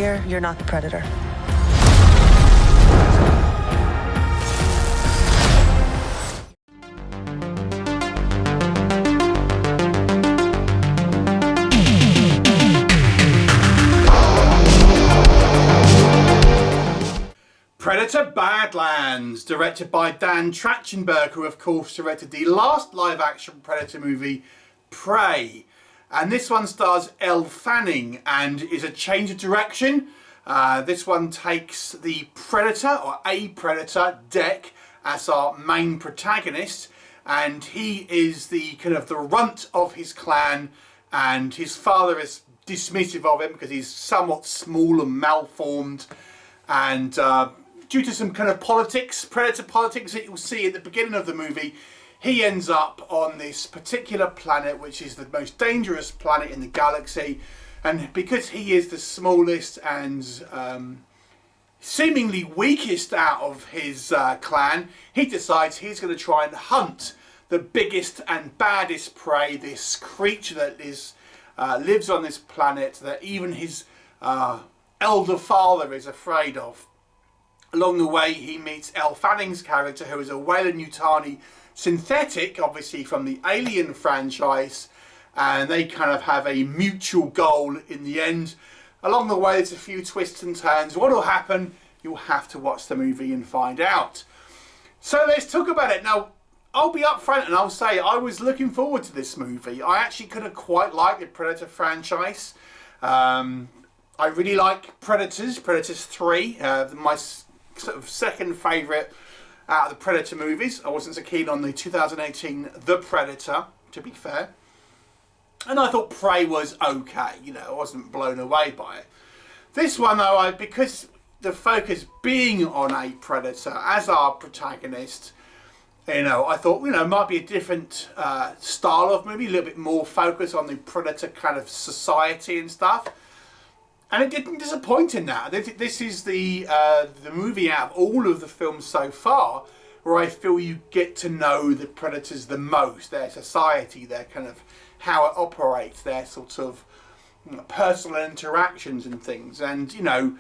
clear you're not the predator. Predator Badlands, directed by Dan Trachtenberg, who of course directed the last live-action Predator movie, Prey. And this one stars Elle Fanning and is a change of direction. This one takes the Predator, or a Predator, Deck, as our main protagonist. And he is the kind of the runt of his clan, and his father is dismissive of him because he's somewhat small and malformed. And due to some kind of politics, predator politics that you'll see at the beginning of the movie, he ends up on this particular planet, which is the most dangerous planet in the galaxy. And because he is the smallest and seemingly weakest out of his clan, he decides he's going to try and hunt the biggest and baddest prey, this creature that lives on this planet that even his elder father is afraid of. Along the way, he meets Elle Fanning's character, who is a Weyland-Yutani synthetic, obviously from the Alien franchise, and they kind of have a mutual goal in the end. Along the way, there's a few twists and turns. What will happen? You'll have to watch the movie and find out. So let's talk about it. Now, I'll be upfront and I'll say I was looking forward to this movie. I actually could have quite liked the Predator franchise. I really like Predators 3, my sort of second favourite out of the Predator movies. I wasn't so keen on the 2018 The Predator, to be fair. And I thought Prey was okay, you know, I wasn't blown away by it. This one though, because the focus being on a Predator as our protagonist, you know, I thought, you know, it might be a different style of movie, a little bit more focus on the Predator kind of society and stuff. And it didn't disappoint in that. This is the movie out of all of the films so far where I feel you get to know the Predators the most, their society, their kind of how it operates, their sort of personal interactions and things. And, you know,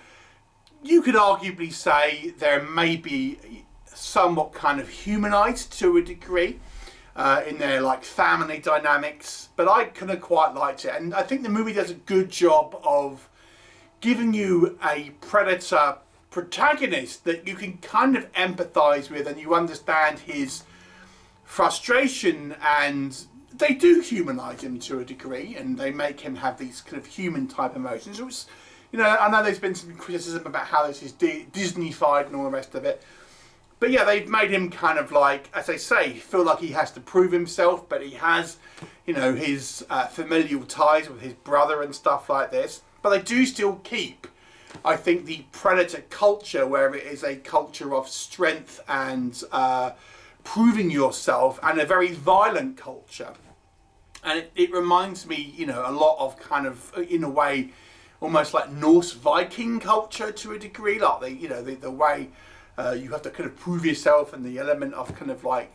you could arguably say they're maybe somewhat kind of humanized to a degree in their like family dynamics, but I kind of quite liked it. And I think the movie does a good job of giving you a Predator protagonist that you can kind of empathise with, and you understand his frustration, and they do humanise him to a degree, and they make him have these kind of human type emotions. Which, you know, I know there's been some criticism about how this is Disney-fied and all the rest of it, but yeah, they've made him kind of like, as I say, feel like he has to prove himself, but he has, you know, his familial ties with his brother and stuff like this. But they do still keep, I think, the Predator culture, where it is a culture of strength and proving yourself, and a very violent culture. And it reminds me, you know, a lot of kind of, in a way, almost like Norse Viking culture to a degree, like the way you have to kind of prove yourself, and the element of kind of like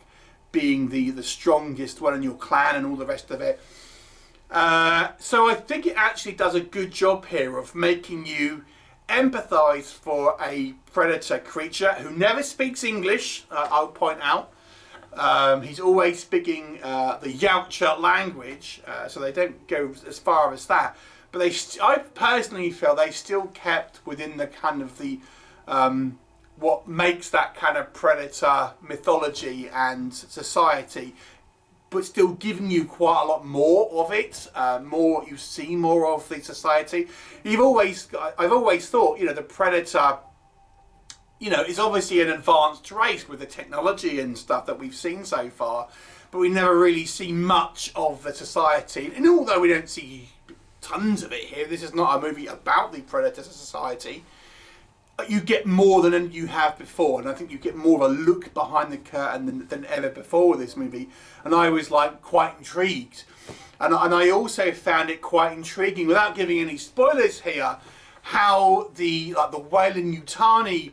being the strongest one in your clan and all the rest of it. So I think it actually does a good job here of making you empathise for a Predator creature who never speaks English, I'll point out. He's always speaking the Yautja language, so they don't go as far as that. But I personally feel they still kept within the kind of the what makes that kind of Predator mythology and society, but still giving you quite a lot more of it. You see more of the society. I've always thought, you know, the Predator, you know, is obviously an advanced race with the technology and stuff that we've seen so far, but we never really see much of the society. And although we don't see tons of it here, this is not a movie about the Predator society, you get more than you have before, and I think you get more of a look behind the curtain than ever before with this movie, and I was like quite intrigued, and I also found it quite intriguing, without giving any spoilers here, how the Weyland-Yutani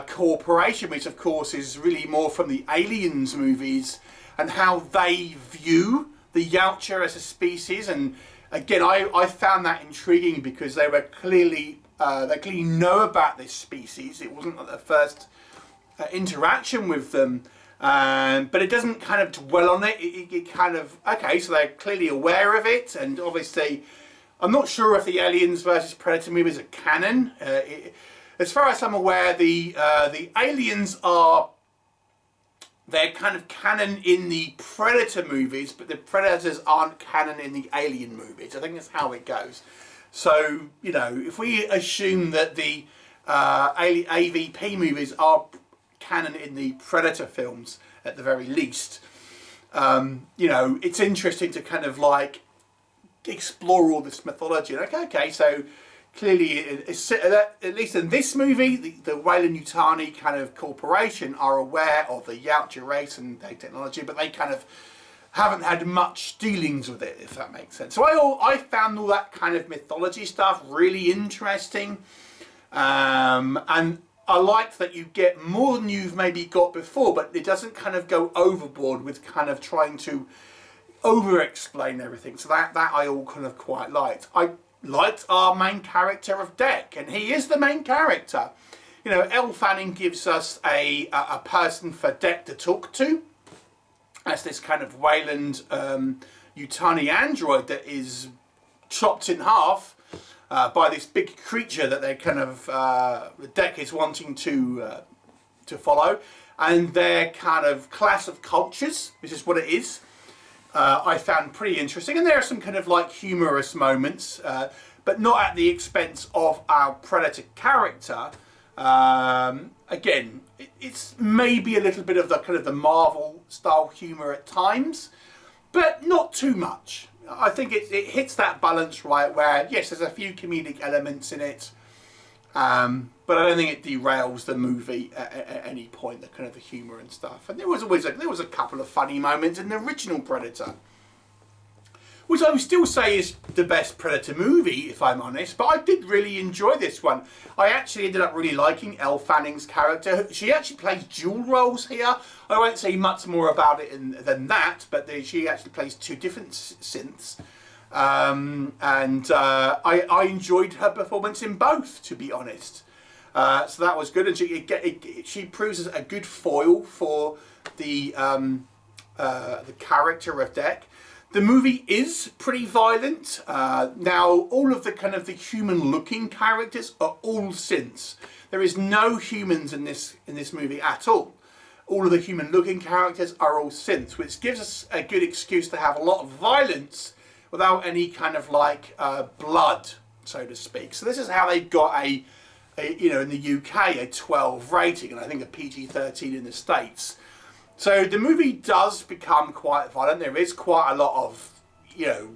corporation, which of course is really more from the Aliens movies, and how they view the Yautja as a species. And again, I found that intriguing because they were clearly they clearly know about this species. It wasn't like the first interaction with them, but it doesn't kind of dwell on it. It kind of, okay, so they're clearly aware of it, and obviously, I'm not sure if the Aliens versus Predator movies are canon. As far as I'm aware, the aliens are, they're kind of canon in the Predator movies, but the Predators aren't canon in the Alien movies. I think that's how it goes. So, you know, if we assume that the AVP movies are canon in the Predator films, at the very least, you know, it's interesting to kind of like explore all this mythology. Like, okay, so clearly, at least in this movie, the Weyland-Yutani kind of corporation are aware of the Yautja race and their technology, but they kind of haven't had much dealings with it, if that makes sense. So I found all that kind of mythology stuff really interesting, and I like that you get more than you've maybe got before, but it doesn't kind of go overboard with kind of trying to over-explain everything. So that I all kind of quite liked. I liked our main character of Deck, and he is the main character. You know, Elle Fanning gives us a person for Deck to talk to. That's this kind of Weyland-Yutani android that is chopped in half by this big creature that they kind of Deck is wanting to follow, and their kind of clash of cultures, which is what it is. I found pretty interesting, and there are some kind of like humorous moments, but not at the expense of our Predator character. Again, it's maybe a little bit of the kind of the Marvel style humour at times, but not too much. I think it hits that balance right where, yes, there's a few comedic elements in it, but I don't think it derails the movie at any point, the kind of the humour and stuff. And there was a couple of funny moments in the original Predator, which I would still say is the best Predator movie, if I'm honest, but I did really enjoy this one. I actually ended up really liking Elle Fanning's character. She actually plays dual roles here. I won't say much more about it than that, but she actually plays two different synths. I enjoyed her performance in both, to be honest. So that was good, and she proves as a good foil for the character of Deck. The movie is pretty violent. Now, all of the kind of the human-looking characters are all synths. There is no humans in this movie at all. All of the human-looking characters are all synths, which gives us a good excuse to have a lot of violence without any kind of like blood, so to speak. So this is how they got a you know, in the UK, a 12 rating, and I think a PG-13 in the States. So the movie does become quite violent. There is quite a lot of, you know,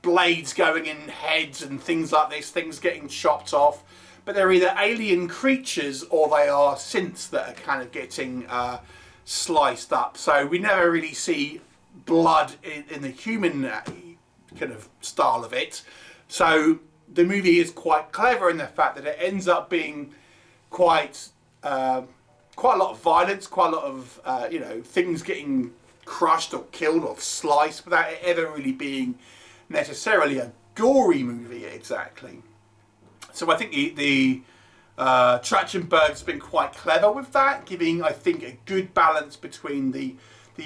blades going in heads and things like this, things getting chopped off. But they're either alien creatures or they are synths that are kind of getting sliced up. So we never really see blood in the human kind of style of it. So the movie is quite clever in the fact that it ends up being quite a lot of violence, quite a lot of you know, things getting crushed or killed or sliced without it ever really being necessarily a gory movie exactly. So I think the Trachtenberg's been quite clever with that, giving, I think, a good balance between the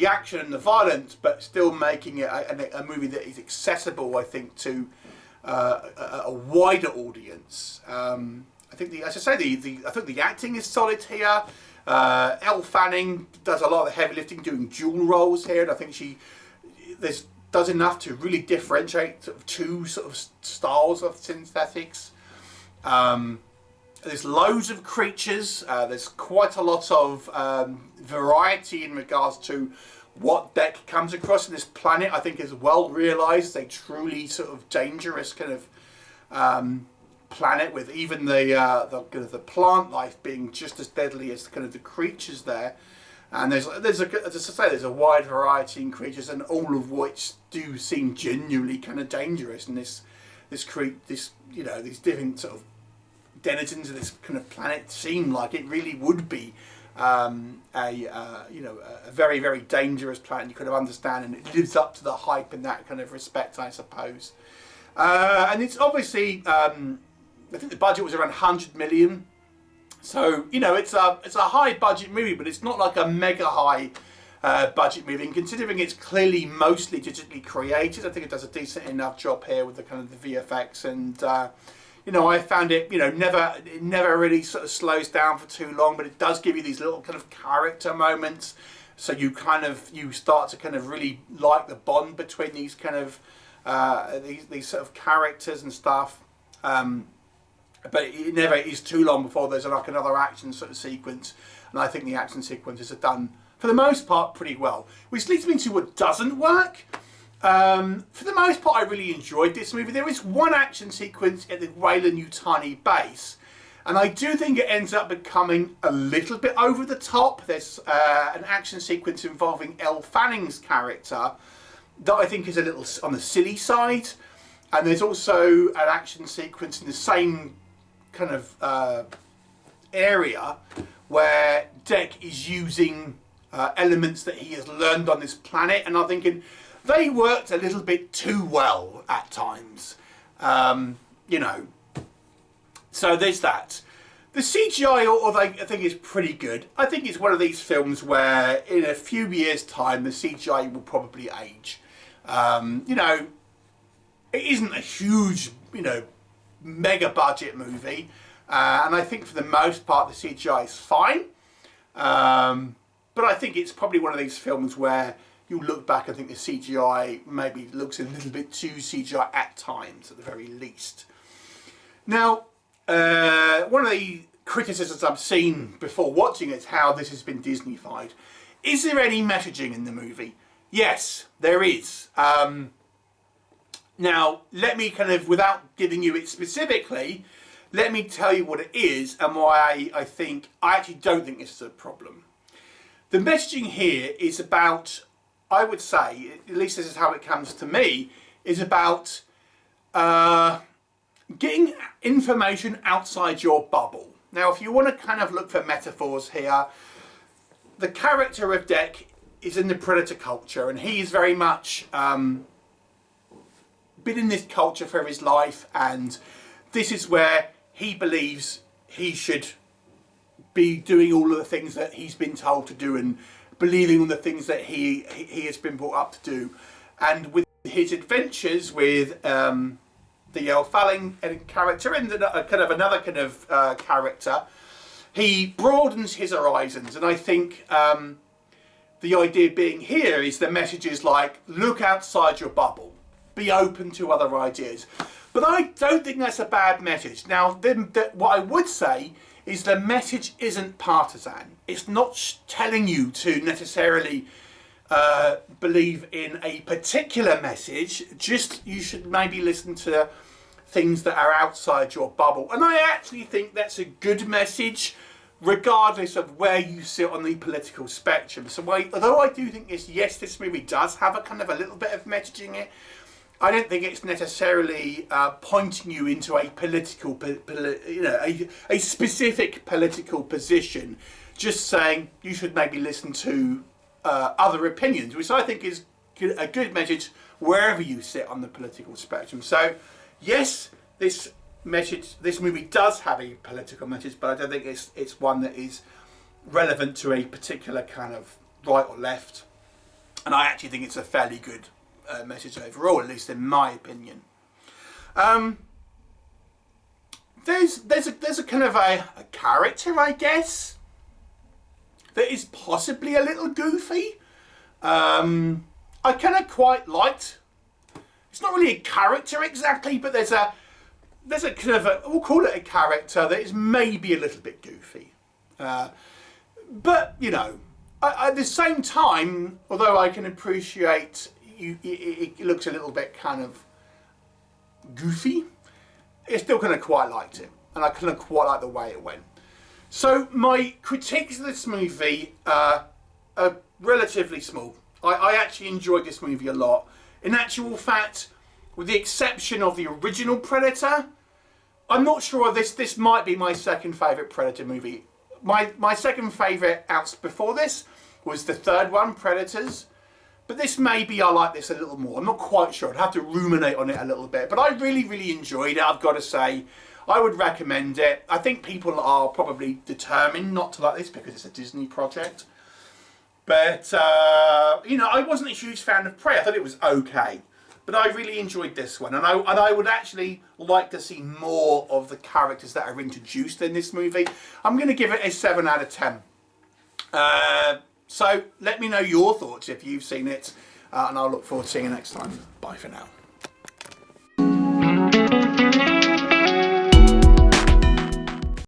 action and the violence, but still making it a movie that is accessible, I think, to a wider audience. I think as I say, I think the acting is solid here. Elle Fanning does a lot of the heavy lifting, doing dual roles here, and I think she does enough to really differentiate sort of two sort of styles of synthetics. There's loads of creatures. There's quite a lot of variety in regards to what Deck comes across in this planet. I think is well realised. A truly sort of dangerous kind of planet, with even the plant life being just as deadly as kind of the creatures there. And there's a wide variety in creatures, and all of which do seem genuinely kind of dangerous. And these different sort of denizens of this kind of planet seem like it really would be a very, very dangerous planet. You kind of understand, and it lives up to the hype in that kind of respect, I suppose. And it's obviously I think the budget was around 100 million. So, you know, it's a high budget movie, but it's not like a mega high budget movie. And considering it's clearly mostly digitally created, I think it does a decent enough job here with the kind of the VFX. And, you know, I found it, you know, it never really sort of slows down for too long, but it does give you these little kind of character moments. So you start to kind of really like the bond between these kind of, these sort of characters and stuff. But it never is too long before there's like another action sort of sequence. And I think the action sequences are done, for the most part, pretty well. Which leads me to what doesn't work. For the most part, I really enjoyed this movie. There is one action sequence at the Weyland-Yutani base. And I do think it ends up becoming a little bit over the top. There's an action sequence involving Elle Fanning's character that I think is a little on the silly side. And there's also an action sequence in the same kind of area where Dec is using elements that he has learned on this planet. And I'm thinking they worked a little bit too well at times. You know. So there's that. The CGI, although I think is pretty good, I think it's one of these films where in a few years' time the CGI will probably age. You know, it isn't a huge, you know, mega budget movie, and I think for the most part the CGI is fine. But I think it's probably one of these films where you look back and think the CGI maybe looks a little bit too CGI at times, at the very least. Now, one of the criticisms I've seen before watching it is how this has been Disney-fied. Is there any messaging in the movie? Yes, there is. Now, let me kind of, without giving you it specifically, let me tell you what it is and why I actually don't think this is a problem. The messaging here is about, I would say, at least this is how it comes to me, is about getting information outside your bubble. Now, if you want to kind of look for metaphors here, the character of Dec is in the predator culture, and he is very much been in this culture for his life, and this is where he believes he should be doing all of the things that he's been told to do and believing in the things that he has been brought up to do. And with his adventures with the Elle Fanning character and kind of another kind of character, he broadens his horizons. And I think the idea being here is the message is like, look outside your bubble, be open to other ideas. But I don't think that's a bad message. Now, what I would say is the message isn't partisan. It's not telling you to necessarily believe in a particular message. Just you should maybe listen to things that are outside your bubble. And I actually think that's a good message, regardless of where you sit on the political spectrum. So although I do think this movie does have a kind of a little bit of messaging in it, I don't think it's necessarily pointing you into a political, a specific political position. Just saying you should maybe listen to other opinions, which I think is a good message wherever you sit on the political spectrum. So, yes, this movie does have a political message, but I don't think it's one that is relevant to a particular kind of right or left. And I actually think it's a fairly good message overall, at least in my opinion. There's a kind of a character, I guess, that is possibly a little goofy. I kind of quite liked. It's not really a character exactly, but there's a kind of we'll call it a character that is maybe a little bit goofy. But you know, at the same time, although I can appreciate it looks a little bit kind of goofy, I still kind of quite liked it, and I kind of quite like the way it went. So my critiques of this movie are relatively small. I actually enjoyed this movie a lot. In actual fact, with the exception of the original Predator, I'm not sure this might be my second favourite Predator movie. My second favourite out before this was the third one, Predators. But this maybe I like this a little more. I'm not quite sure. I'd have to ruminate on it a little bit. But I really, really enjoyed it, I've got to say. I would recommend it. I think people are probably determined not to like this because it's a Disney project. But, you know, I wasn't a huge fan of Prey. I thought it was okay. But I really enjoyed this one. And I would actually like to see more of the characters that are introduced in this movie. I'm going to give it a 7 out of 10. So let me know your thoughts if you've seen it. And I'll look forward to seeing you next time. Bye for now.